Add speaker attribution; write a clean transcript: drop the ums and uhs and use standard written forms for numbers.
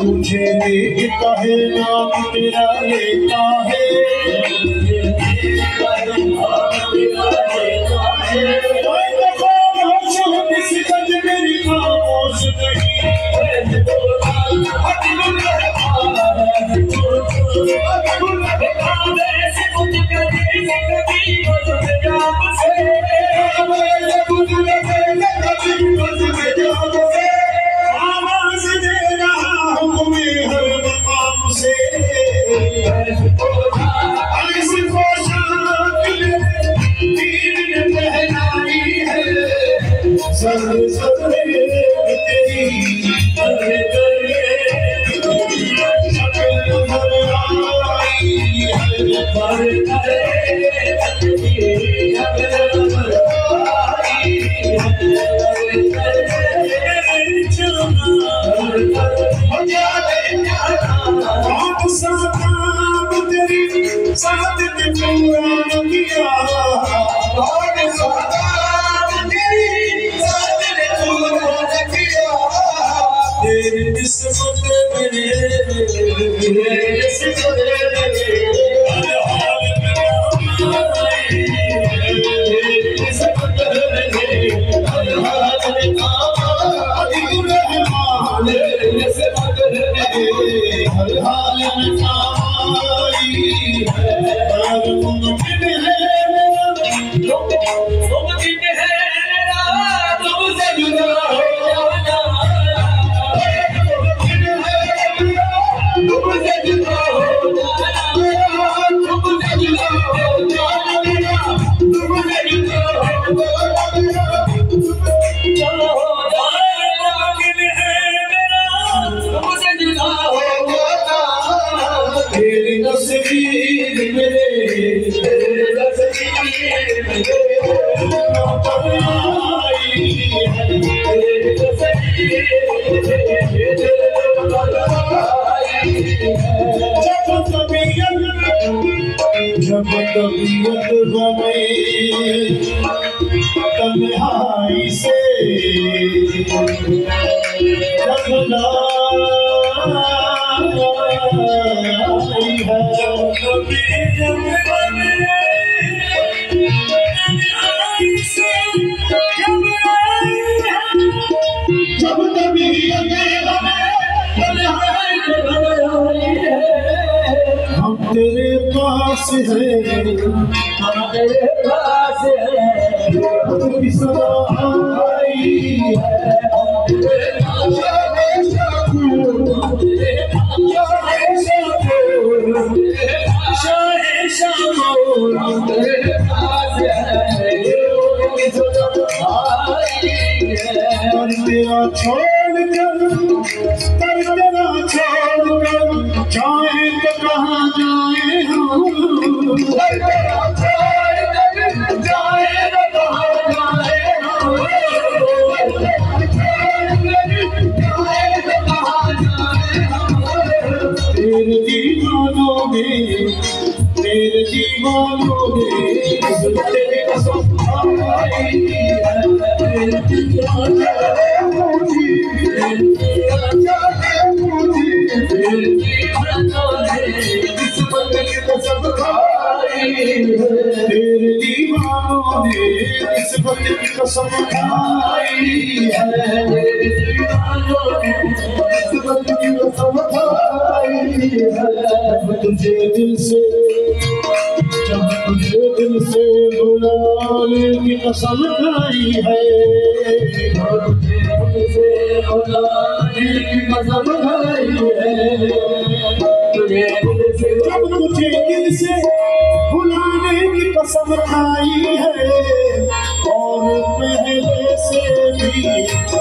Speaker 1: मुझे देखता है नाम तेरा लेता है मेरी खामोश जब तबीयत गमे तन्हाई से हम तेरे पास है, हम तेरे पास है, तेरी सदा आई है, तेरे पास तेरा छोड़ कर तेरा छोड़ कर जाए तो कहाँ जाए हम तेरा छोड़ कर जाए तो कहाँ जाए हम तेरे दीवानों ने तेरे दीवानों ने इस बंदे की कसम खाई है। तेरे दीवानों ने इस बंदे की कसम खाई है। इस बंदे की कसम खाई है। तुझे दिल से जब तुझे दिल से बुलाने की कसम खाई है। तुझे दिल से बुलाने की कसम खाई है। जब तुझे दिल से बुलाने की कसम खाई है और पहले से भी